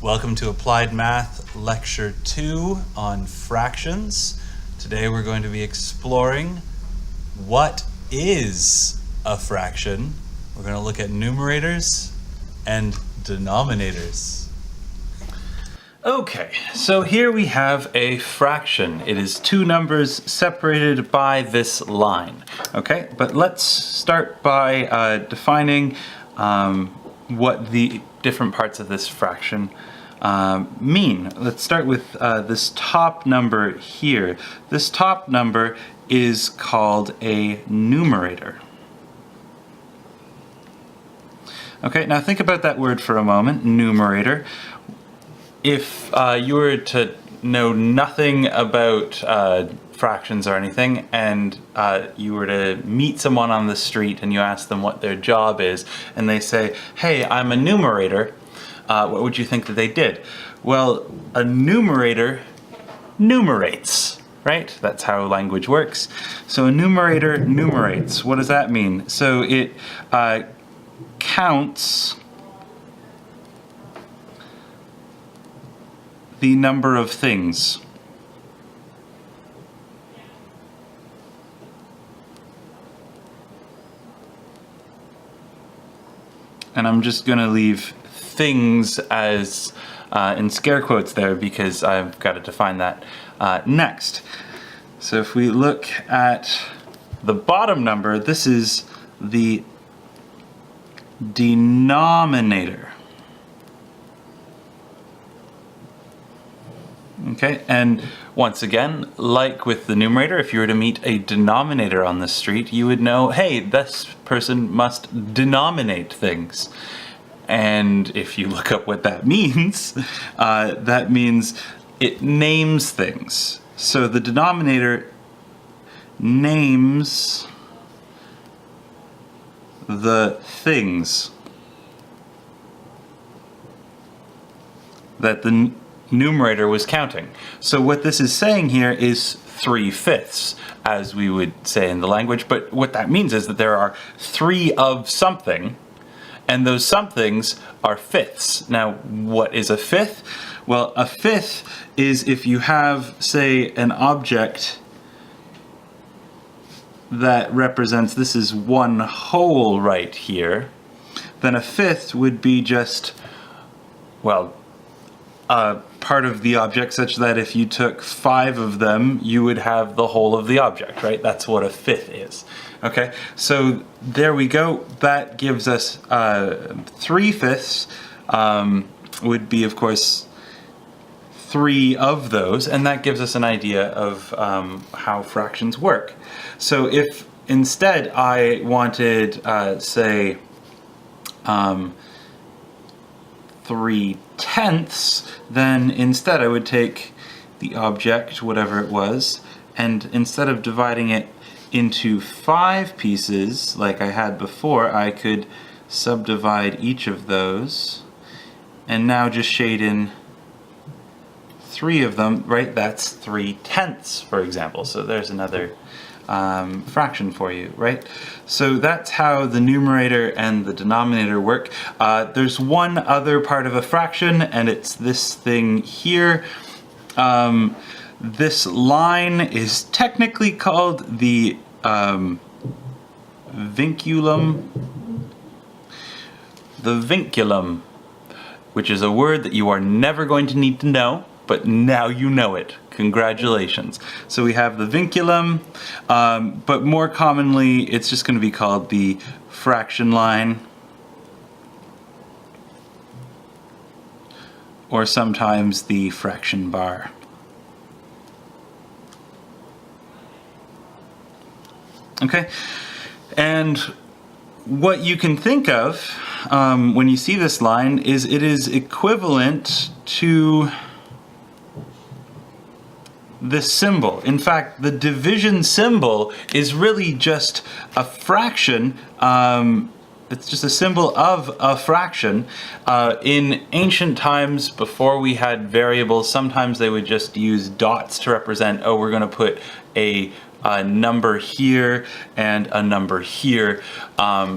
Welcome to Applied Math Lecture 2 on fractions. Today we're going to be exploring what is a fraction. We're going to look at numerators and denominators. Okay, so here we have a fraction. It is two numbers separated by this line. Okay, but let's start by defining what the different parts of this fraction mean. Let's start with this top number here. This top number is called a numerator. Okay, now think about that word for a moment, numerator. If you were to know nothing about fractions or anything, and you were to meet someone on the street and you ask them what their job is, and they say, "Hey, I'm a numerator," what would you think that they did? Well, a numerator numerates, right? That's how language works. So a numerator numerates. What does that mean? So it counts the number of things. And I'm just going to leave things as in scare quotes there because I've got to define that next. So if we look at the bottom number, this is the denominator. Okay, and once again, like with the numerator, if you were to meet a denominator on the street, you would know, hey, this person must denominate things. And if you look up what that means it names things. So the denominator names the things that the numerator was counting. So what this is saying here is 3/5, as we would say in the language, but what that means is that there are 3 of something, and those somethings are fifths. Now, what is a fifth? Well, a fifth is if you have, say, an object that represents, this is one whole right here, then a fifth would be just, well, part of the object, such that if you took 5 of them, you would have the whole of the object, right? That's what a fifth is. Okay, so there we go. That gives us 3/5 would be, of course, 3 of those, and that gives us an idea of how fractions work. So if instead I wanted, say, 3/10, then instead I would take the object, whatever it was, and instead of dividing it into 5 pieces like I had before, I could subdivide each of those and now just shade in 3 of them, right? That's 3/10, for example. So there's another fraction for you, right? So that's how the numerator and the denominator work. There's one other part of a fraction, and it's this thing here. This line is technically called the vinculum. The vinculum, which is a word that you are never going to need to know, but now you know it. Congratulations. So we have the vinculum, but more commonly it's just going to be called the fraction line, or sometimes the fraction bar. Okay, and what you can think of when you see this line is it is equivalent to this symbol. In fact, the division symbol is really just a fraction. It's just a symbol of a fraction. In ancient times, before we had variables, sometimes they would just use dots to represent, oh, we're going to put a number here and a number here.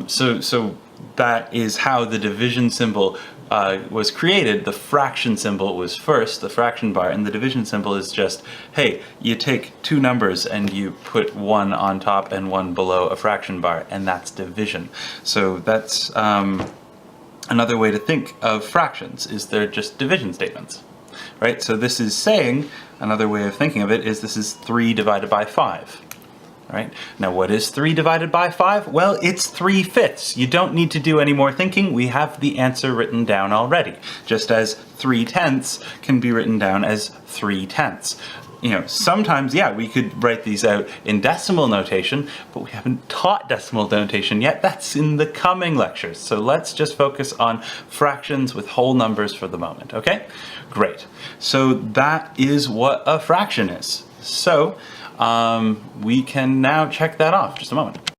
So that is how the division symbol was created, the fraction symbol was first, the fraction bar, and the division symbol is just, hey, you take two numbers and you put one on top and one below a fraction bar, and that's division. So that's another way to think of fractions, is they're just division statements, right? So this is saying, another way of thinking of it is this is 3 divided by 5. Right? Now what is 3 divided by 5? Well, it's 3/5. You don't need to do any more thinking. We have the answer written down already. Just as 3/10 can be written down as 3/10. You know, sometimes, yeah, we could write these out in decimal notation, but we haven't taught decimal notation yet. That's in the coming lectures. So let's just focus on fractions with whole numbers for the moment, okay? Great. So that is what a fraction is. So we can now check that off. Just a moment.